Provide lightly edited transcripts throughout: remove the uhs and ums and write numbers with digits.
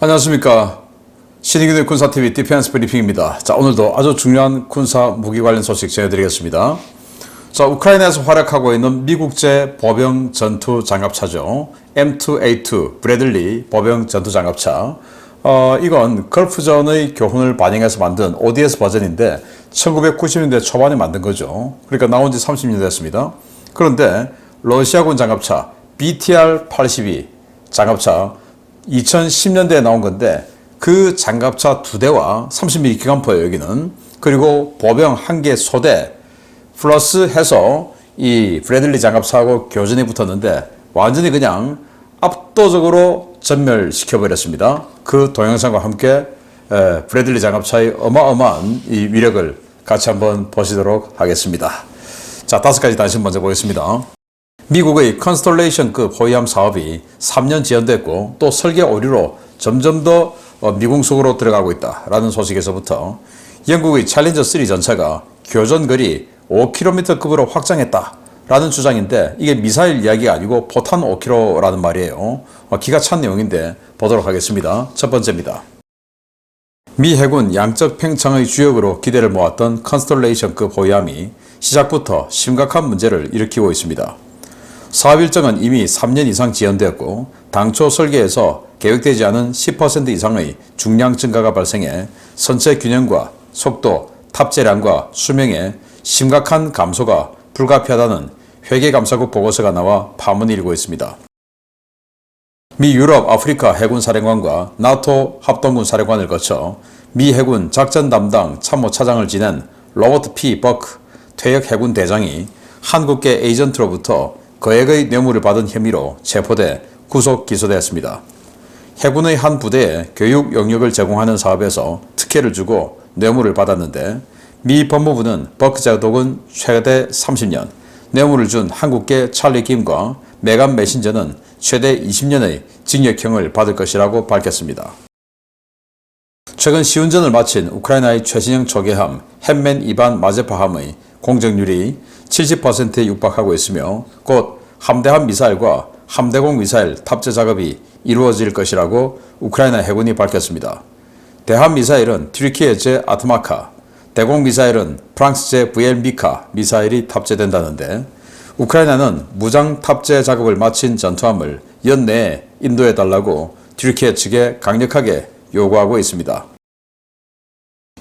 안녕하십니까. 신의균의 군사TV 디펜스 브리핑입니다. 자, 오늘도 아주 중요한 군사 무기 관련 소식 전해드리겠습니다. 자, 우크라이나에서 활약하고 있는 미국제 보병 전투 장갑차죠. M2A2 브래들리 보병 전투 장갑차. 이건 걸프전의 교훈을 반영해서 만든 ODS 버전인데 1990년대 초반에 만든 거죠. 그러니까 나온 지 30년 됐습니다. 그런데 러시아군 장갑차 BTR-82 장갑차 2010년대에 나온 건데 그 장갑차 2대와 30mm 기관포예요, 여기는. 그리고 보병 1개 소대 플러스 해서 이 브래들리 장갑차하고 교전이 붙었는데 완전히 그냥 압도적으로 전멸시켜버렸습니다. 그 동영상과 함께 브래들리 장갑차의 어마어마한 이 위력을 같이 한번 보시도록 하겠습니다. 자, 5가지 단신 먼저 보겠습니다. 미국의 컨스톨레이션급 호위함 사업이 3년 지연됐고 또 설계 오류로 점점 더 미궁 속으로 들어가고 있다라는 소식에서부터 영국의 챌린저 3 전차가 교전거리 5km급으로 확장했다라는 주장인데 이게 미사일 이야기가 아니고 포탄 5km라는 말이에요. 기가 찬 내용인데 보도록 하겠습니다. 첫 번째입니다. 미 해군 양적 팽창의 주역으로 기대를 모았던 컨스톨레이션급 호위함이 시작부터 심각한 문제를 일으키고 있습니다. 사업 일정은 이미 3년 이상 지연되었고 당초 설계에서 계획되지 않은 10% 이상의 중량 증가가 발생해 선체 균형과 속도, 탑재량과 수명에 심각한 감소가 불가피하다는 회계감사국 보고서가 나와 파문이 일고 있습니다. 미 유럽 아프리카 해군 사령관과 나토 합동군 사령관을 거쳐 미 해군 작전 담당 참모차장을 지낸 로버트 P. 버크 퇴역 해군 대장이 한국계 에이전트로부터 거액의 뇌물을 받은 혐의로 체포돼 구속 기소되었습니다. 해군의 한 부대에 교육 영역을 제공하는 사업에서 특혜를 주고 뇌물을 받았는데 미 법무부는 버크 자독은 최대 30년, 뇌물을 준 한국계 찰리 김과 메간 메신저는 최대 20년의 징역형을 받을 것이라고 밝혔습니다. 최근 시운전을 마친 우크라이나의 최신형 초계함 햇맨 이반 마제파함의 공정률이 70%에 육박하고 있으며 곧 함대함 미사일과 함대공 미사일 탑재 작업이 이루어질 것이라고 우크라이나 해군이 밝혔습니다. 대함 미사일은 튀르키예제 아트마카, 대공 미사일은 프랑스제 VL미카 미사일이 탑재된다는데 우크라이나는 무장 탑재 작업을 마친 전투함을 연내에 인도해달라고 튀르키예 측에 강력하게 요구하고 있습니다.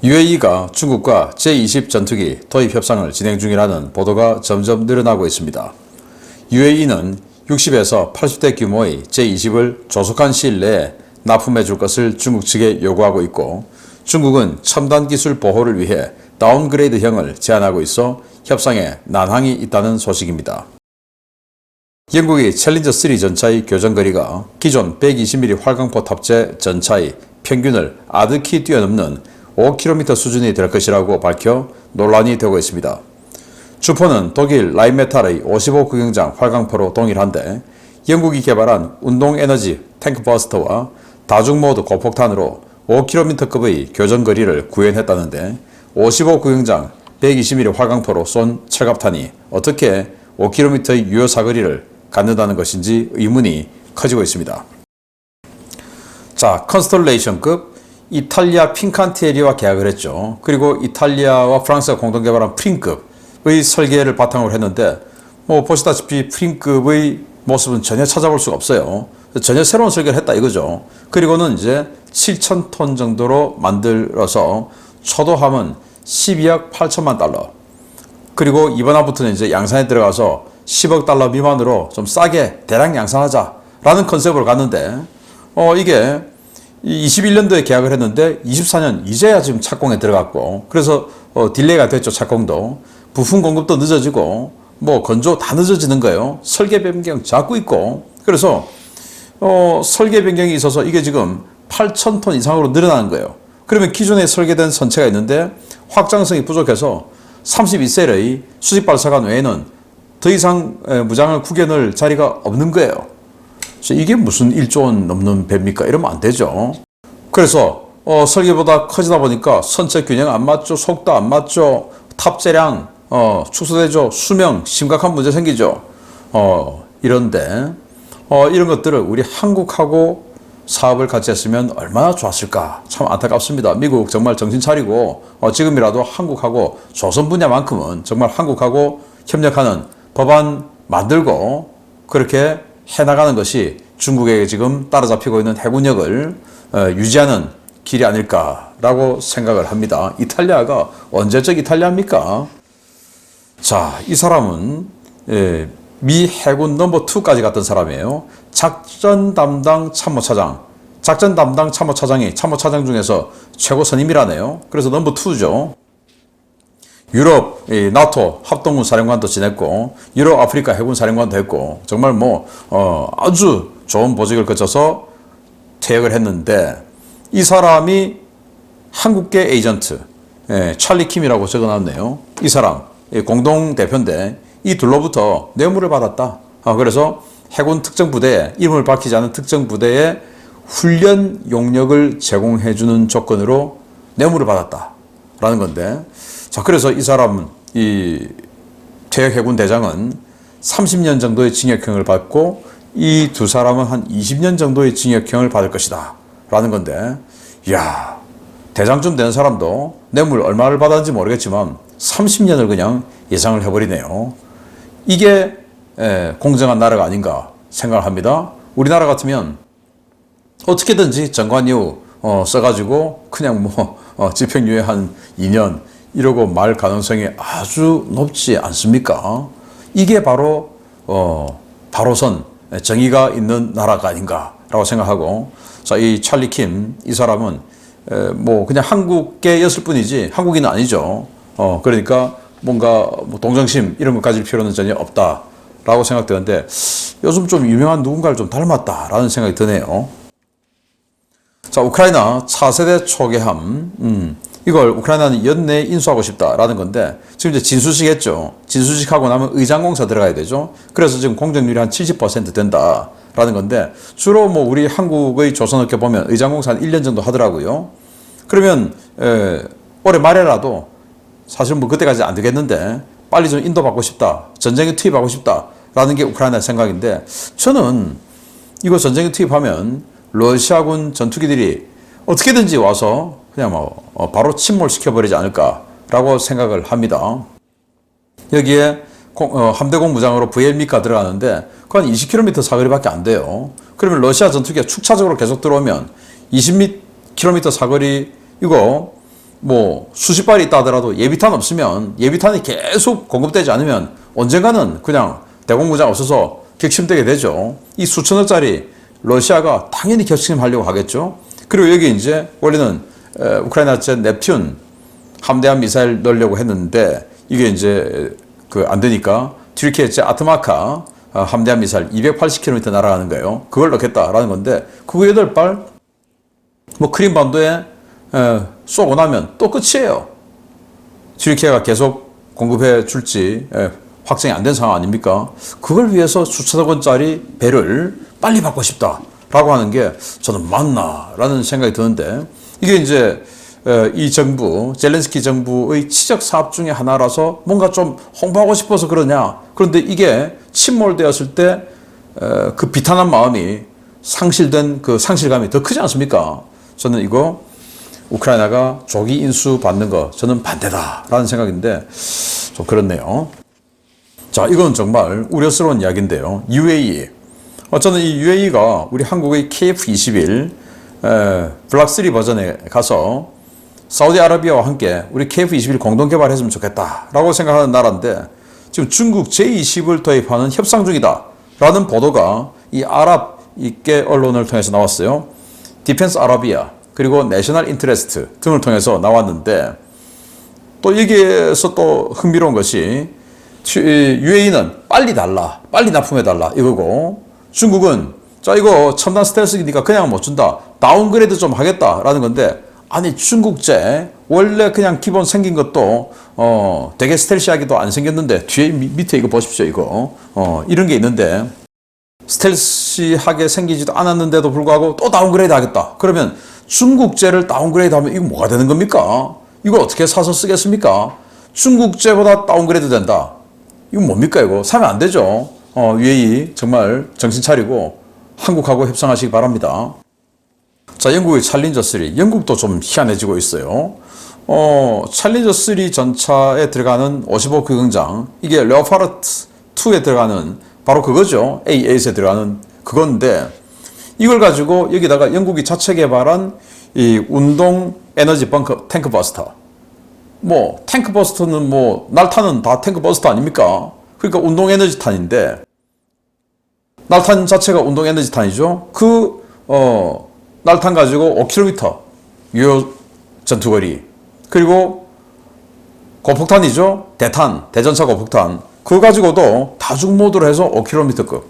UAE가 중국과 제20 전투기 도입 협상을 진행 중이라는 보도가 점점 늘어나고 있습니다. UAE는 60에서 80대 규모의 제20을 조속한 시일 내에 납품해 줄 것을 중국 측에 요구하고 있고 중국은 첨단 기술 보호를 위해 다운그레이드형을 제안하고 있어 협상에 난항이 있다는 소식입니다. 영국의 챌린저 3 전차의 교전거리가 기존 120mm 활강포 탑재 전차의 평균을 아득히 뛰어넘는 5km 수준이 될 것이라고 밝혀 논란이 되고 있습니다. 주포는 독일 라인메탈의 55 구경장 활강포로 동일한데 영국이 개발한 운동에너지 탱크버스터와 다중모드 고폭탄으로 5km급의 교전거리를 구현했다는데 55 구경장 120mm 활강포로 쏜 철갑탄이 어떻게 5km의 유효 사거리를 갖는다는 것인지 의문이 커지고 있습니다. 자, 컨스톨레이션급 이탈리아 핀칸티에리와 계약을 했죠. 그리고 이탈리아와 프랑스가 공동 개발한 프린급의 설계를 바탕으로 했는데 보시다시피 프린급의 모습은 전혀 찾아볼 수가 없어요. 전혀 새로운 설계를 했다 이거죠. 그리고는 이제 7,000톤 정도로 만들어서 초도함은 12억 8천만 달러. 그리고 이번화부터는 이제 양산에 들어가서 10억 달러 미만으로 좀 싸게 대량 양산하자라는 컨셉으로 갔는데 이게 21년도에 계약을 했는데 24년 이제야 지금 착공에 들어갔고 그래서 딜레이가 됐죠. 착공도. 부품 공급도 늦어지고 건조 다 늦어지는 거예요. 설계 변경 자꾸 있고 그래서 설계 변경이 있어서 이게 지금 8,000톤 이상으로 늘어나는 거예요. 그러면 기존에 설계된 선체가 있는데 확장성이 부족해서 32셀의 수직 발사관 외에는 더 이상 무장을 구겨넣을 자리가 없는 거예요. 이게 무슨 1조 원 넘는 배입니까? 이러면 안 되죠. 그래서 설계보다 커지다 보니까 선체 균형 안 맞죠. 속도 안 맞죠. 탑재량 축소되죠. 수명 심각한 문제 생기죠. 이런데 이런 것들을 우리 한국하고 사업을 같이 했으면 얼마나 좋았을까. 참 안타깝습니다. 미국 정말 정신 차리고 지금이라도 한국하고 조선 분야만큼은 정말 한국하고 협력하는 법안 만들고 그렇게 해나가는 것이 중국에게 지금 따라잡히고 있는 해군력을 유지하는 길이 아닐까라고 생각을 합니다. 이탈리아가 언제적 이탈리아입니까? 자, 이 사람은 미 해군 넘버 2까지 갔던 사람이에요. 작전 담당 참모차장. 작전 담당 참모차장이 참모차장 중에서 최고 선임이라네요. 그래서 넘버 2죠. 유럽, 나토 합동군 사령관도 지냈고, 유럽 아프리카 해군 사령관도 했고, 정말 아주 좋은 보직을 거쳐서 퇴역을 했는데, 이 사람이 한국계 에이전트, 찰리 킴이라고 적어놨네요. 이 사람, 공동 대표인데, 이 둘로부터 뇌물을 받았다. 그래서 해군 특정부대에, 이름을 밝히지 않은 특정부대에 훈련 용역을 제공해주는 조건으로 뇌물을 받았다라는 건데, 자, 그래서 이 사람, 이 퇴역 해군 대장은 30년 정도의 징역형을 받고 이 두 사람은 한 20년 정도의 징역형을 받을 것이다 라는 건데, 이야, 대장쯤 되는 사람도 뇌물 얼마를 받았는지 모르겠지만 30년을 그냥 예상을 해버리네요. 이게 공정한 나라가 아닌가 생각을 합니다. 우리나라 같으면 어떻게든지 정관이후 써가지고 그냥 집행유예 한 2년 이러고 말 가능성이 아주 높지 않습니까? 이게 바로 바로선 정의가 있는 나라가 아닌가라고 생각하고, 자, 이 찰리 킴, 이 사람은 그냥 한국계였을 뿐이지 한국인은 아니죠. 그러니까 뭔가 동정심 이런 거 가질 필요는 전혀 없다라고 생각되는데, 요즘 좀 유명한 누군가를 좀 닮았다라는 생각이 드네요. 자, 우크라이나 차세대 초계함, 이걸 우크라이나는 연내에 인수하고 싶다라는 건데, 지금 이제 진수식 했죠. 진수식하고 나면 의장공사 들어가야 되죠. 그래서 지금 공정률이 한 70% 된다라는 건데, 주로 우리 한국의 조선업계 보면 의장공사 한 1년 정도 하더라고요. 그러면 올해 말에라도 사실 그때까지 안 되겠는데 빨리 좀 인도받고 싶다, 전쟁에 투입하고 싶다라는 게 우크라이나의 생각인데, 저는 이거 전쟁에 투입하면 러시아군 전투기들이 어떻게든지 와서 그냥 바로 침몰시켜버리지 않을까라고 생각을 합니다. 여기에 함대공 무장으로 VL미가 들어가는데 그건 20km 사거리밖에 안 돼요. 그러면 러시아 전투기가 축차적으로 계속 들어오면 20km 사거리, 이거 수십 발이 있다 하더라도 예비탄 없으면, 예비탄이 계속 공급되지 않으면 언젠가는 그냥 대공무장 없어서 격침되게 되죠. 이 수천억짜리 러시아가 당연히 격침하려고 하겠죠. 그리고 여기 이제 원래는 우크라이나제 넵튠 함대함 미사일 넣으려고 했는데 이게 이제 안 되니까 튀르키예제 아트마카 함대함 미사일 280km 날아가는 거예요. 그걸 넣겠다라는 건데, 그거 8발 크림반도에 쏘고 나면 또 끝이에요. 튀르키예가 계속 공급해 줄지 확정이 안 된 상황 아닙니까? 그걸 위해서 수천억 원짜리 배를 빨리 받고 싶다라고 하는 게 저는 맞나라는 생각이 드는데, 이게 이제 이 정부, 젤렌스키 정부의 치적 사업 중에 하나라서 뭔가 좀 홍보하고 싶어서 그러냐. 그런데 이게 침몰되었을 때 그 비탄한 마음이 상실된 그 상실감이 더 크지 않습니까? 저는 이거 우크라이나가 조기 인수 받는 거 저는 반대다라는 생각인데 좀 그렇네요. 자, 이건 정말 우려스러운 이야기인데요. UAE. 저는 이 UAE가 우리 한국의 KF-21 블락3 버전에 가서 사우디아라비아와 함께 우리 KF-21 공동 개발했으면 좋겠다라고 생각하는 나라인데, 지금 중국 J-20을 도입하는 협상 중이다라는 보도가 이 아랍계 언론을 통해서 나왔어요. 디펜스 아라비아 그리고 내셔널 인트레스트 등을 통해서 나왔는데, 또 여기에서 또 흥미로운 것이 UAE는 빨리 달라, 빨리 납품해달라 이거고, 중국은 자 이거 첨단 스텔스기니까 그냥 못 준다, 다운그레이드 좀 하겠다라는 건데, 아니 중국제 원래 그냥 기본 생긴 것도 되게 스텔시하게도 안 생겼는데 뒤에 밑에 이거 보십시오. 이거 이런 게 있는데 스텔시하게 생기지도 않았는데도 불구하고 또 다운그레이드 하겠다. 그러면 중국제를 다운그레이드 하면 이거 뭐가 되는 겁니까? 이걸 어떻게 사서 쓰겠습니까? 중국제보다 다운그레이드 된다. 이거 뭡니까 이거? 사면 안 되죠. UAE 정말 정신 차리고 한국하고 협상하시기 바랍니다. 자, 영국의 챌린저 3. 영국도 좀 희한해지고 있어요. 챌린저 3 전차에 들어가는 55 규경장, 이게 레오파르트 2에 들어가는 바로 그거죠. A8에 들어가는 그건데, 이걸 가지고 여기다가 영국이 자체 개발한 이 운동 에너지 탱크 버스터. 뭐 탱크 버스터는 뭐 날탄은 다 탱크 버스터 아닙니까? 그러니까 운동 에너지 탄인데, 날탄 자체가 운동 에너지 탄이죠. 날탄 가지고 5km 유효 전투거리, 그리고 고폭탄이죠. 대전차 고폭탄. 그거 가지고도 다중 모드로 해서 5km급.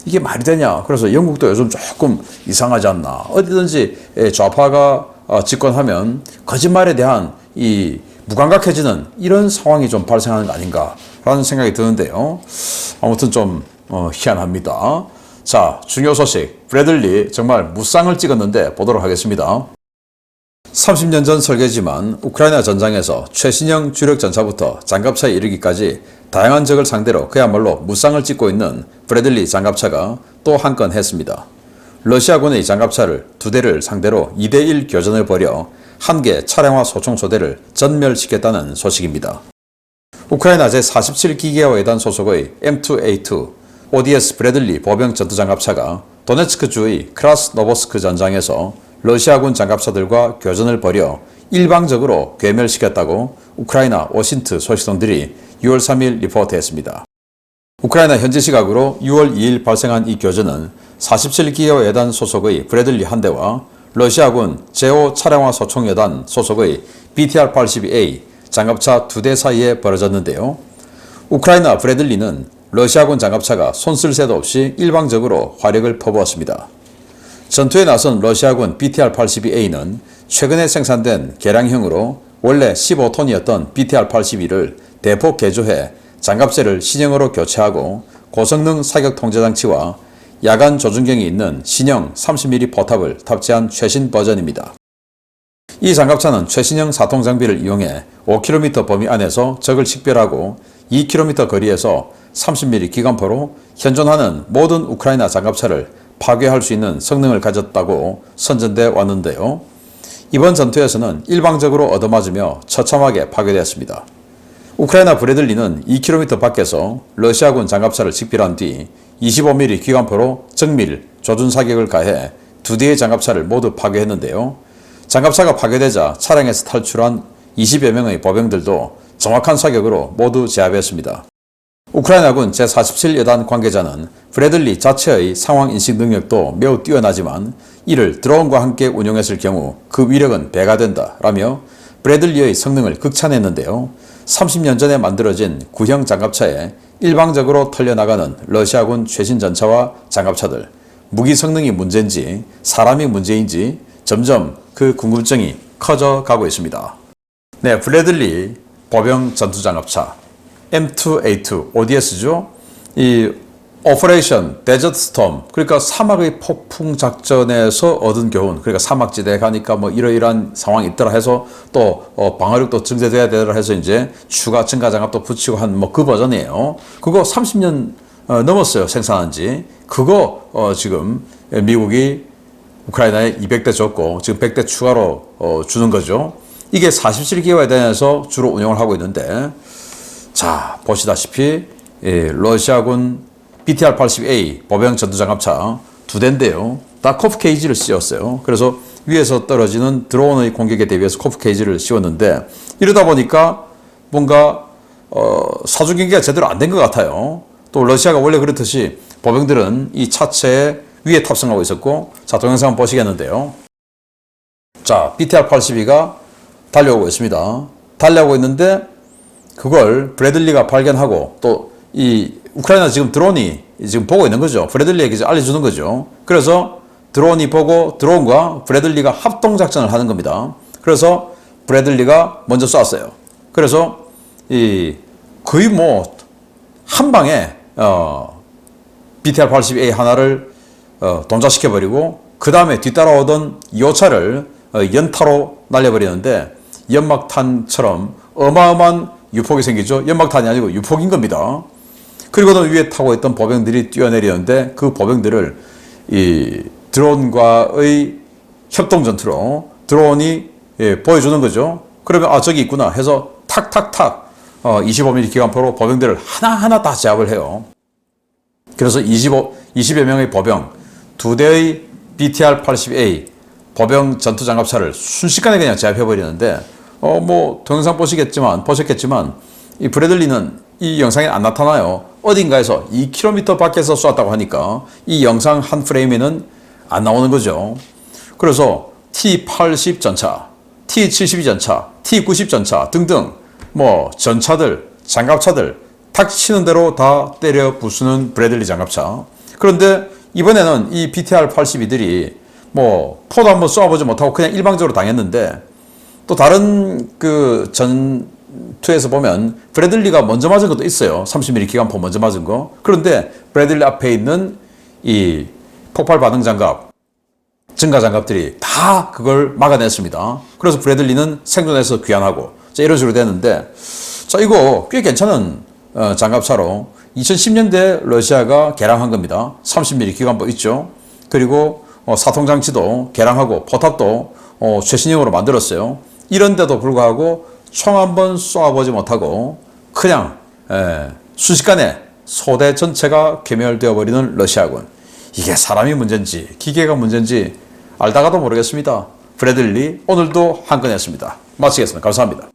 이게 말이 되냐? 그래서 영국도 요즘 조금 이상하지 않나. 어디든지 좌파가 집권하면 거짓말에 대한 이 무감각해지는 이런 상황이 좀 발생하는 거 아닌가라는 생각이 드는데요. 아무튼 좀 희한합니다. 자, 중요 소식. 브래들리 정말 무쌍을 찍었는데 보도록 하겠습니다. 30년 전 설계지만 우크라이나 전장에서 최신형 주력 전차부터 장갑차에 이르기까지 다양한 적을 상대로 그야말로 무쌍을 찍고 있는 브래들리 장갑차가 또 한 건 했습니다. 러시아군의 장갑차를 2대를 상대로 2대1 교전을 벌여 1개 차량화 소총소대를 전멸시켰다는 소식입니다. 우크라이나 제47기계화회단 소속의 M2A2 ODS 브래들리 보병 전투장갑차가 도네츠크주의 크라스노보스크 전장에서 러시아군 장갑차들과 교전을 벌여 일방적으로 괴멸시켰다고 우크라이나 오신트 소식통들이 6월 3일 리포트했습니다. 우크라이나 현지 시각으로 6월 2일 발생한 이 교전은 47기어 여단 소속의 브래들리 한 대와 러시아군 제5 차량화 소총여단 소속의 BTR-82A 장갑차 2대 사이에 벌어졌는데요. 우크라이나 브래들리는 러시아군 장갑차가 손쓸 새도 없이 일방적으로 화력을 퍼부었습니다. 전투에 나선 러시아군 BTR-82A는 최근에 생산된 개량형으로 원래 15톤이었던 BTR-82를 대폭 개조해 장갑재를 신형으로 교체하고 고성능 사격 통제장치와 야간 조준경이 있는 신형 30mm 포탑을 탑재한 최신 버전입니다. 이 장갑차는 최신형 사통 장비를 이용해 5km 범위 안에서 적을 식별하고 2km 거리에서 30mm 기관포로 현존하는 모든 우크라이나 장갑차를 파괴할 수 있는 성능을 가졌다고 선전돼 왔는데요. 이번 전투에서는 일방적으로 얻어맞으며 처참하게 파괴되었습니다. 우크라이나 브래들리는 2km 밖에서 러시아군 장갑차를 식별한 뒤 25mm 기관포로 정밀 조준 사격을 가해 2대의 장갑차를 모두 파괴했는데요. 장갑차가 파괴되자 차량에서 탈출한 20여 명의 보병들도 정확한 사격으로 모두 제압했습니다. 우크라이나군 제47여단 관계자는 브래들리 자체의 상황인식 능력도 매우 뛰어나지만 이를 드론과 함께 운용했을 경우 그 위력은 배가 된다 라며 브래들리의 성능을 극찬했는데요. 30년 전에 만들어진 구형 장갑차에 일방적으로 털려나가는 러시아군 최신 전차와 장갑차들, 무기 성능이 문제인지 사람이 문제인지 점점 그 궁금증이 커져가고 있습니다. 네, 브래들리 보병 전투장갑차 M2A2 ODS죠. 이 오퍼레이션 데저트 스톰, 그러니까 사막의 폭풍 작전에서 얻은 교훈, 그러니까 사막지대에 가니까 뭐 이러이러한 상황이 있더라 해서 또 방어력도 증대돼야 되더라 해서 이제 추가 증가 장갑도 붙이고 한 뭐 그 버전이에요. 그거 30년 넘었어요, 생산한 지. 그거 지금 미국이 우크라이나에 200대 줬고 지금 100대 추가로 주는 거죠. 이게 47기가에 대해서 주로 운영을 하고 있는데, 자, 보시다시피 러시아군 BTR-82A 보병 전투장갑차 2대인데요. 다 코프 케이지를 씌웠어요. 그래서 위에서 떨어지는 드론의 공격에 대비해서 코프 케이지를 씌웠는데, 이러다 보니까 뭔가 사주 경기가 제대로 안 된 것 같아요. 또 러시아가 원래 그렇듯이 보병들은 이 차체 위에 탑승하고 있었고, 자, 동영상 보시겠는데요. 자, BTR-82가 달려오고 있습니다. 달려오고 있는데 그걸 브래들리가 발견하고 또 이 우크라이나 지금 드론이 지금 보고 있는 거죠. 브래들리에게 이제 알려주는 거죠. 그래서 드론이 보고 드론과 브래들리가 합동작전을 하는 겁니다. 그래서 브래들리가 먼저 쐈어요. 그래서 이 거의 뭐 한 방에 BTR-82A 하나를 동작시켜버리고 그 다음에 뒤따라오던 2호차를 연타로 날려버리는데 연막탄처럼 어마어마한 유폭이 생기죠. 연막탄이 아니고 유폭인 겁니다. 그리고는 위에 타고 있던 보병들이 뛰어내리는데 그 보병들을 이 드론과의 협동 전투로 드론이 보여주는 거죠. 그러면 저기 있구나 해서 탁탁탁 25mm 기관포로 보병들을 하나하나 다 제압을 해요. 그래서 20여 명의 보병, 2대의 BTR-80A 보병 전투장갑차를 순식간에 그냥 제압해버리는데 동영상 보셨겠지만 이 브래들리는 이 영상에 안 나타나요. 어딘가에서 2km 밖에서 쏘았다고 하니까 이 영상 한 프레임에는 안 나오는 거죠. 그래서 T-80 전차, T-72 전차, T-90 전차 등등 전차들, 장갑차들 탁치는 대로 다 때려 부수는 브래들리 장갑차. 그런데 이번에는 이 BTR-82들이 포도 한번 쏘아보지 못하고 그냥 일방적으로 당했는데 또 다른 그 전투에서 보면 브래들리가 먼저 맞은 것도 있어요. 30mm 기관포 먼저 맞은 거. 그런데 브래들리 앞에 있는 이 폭발 반응 장갑, 증가 장갑들이 다 그걸 막아냈습니다. 그래서 브래들리는 생존해서 귀환하고 이런 식으로 됐는데 이거 꽤 괜찮은 장갑차로 2010년대 러시아가 개량한 겁니다. 30mm 기관포 있죠. 그리고 사통장치도 개량하고 포탑도 최신형으로 만들었어요. 이런데도 불구하고 총 한 번 쏘아보지 못하고 그냥 순식간에 소대 전체가 괴멸되어 버리는 러시아군. 이게 사람이 문제인지 기계가 문제인지 알다가도 모르겠습니다. 브래들리 오늘도 한 건 했습니다. 마치겠습니다. 감사합니다.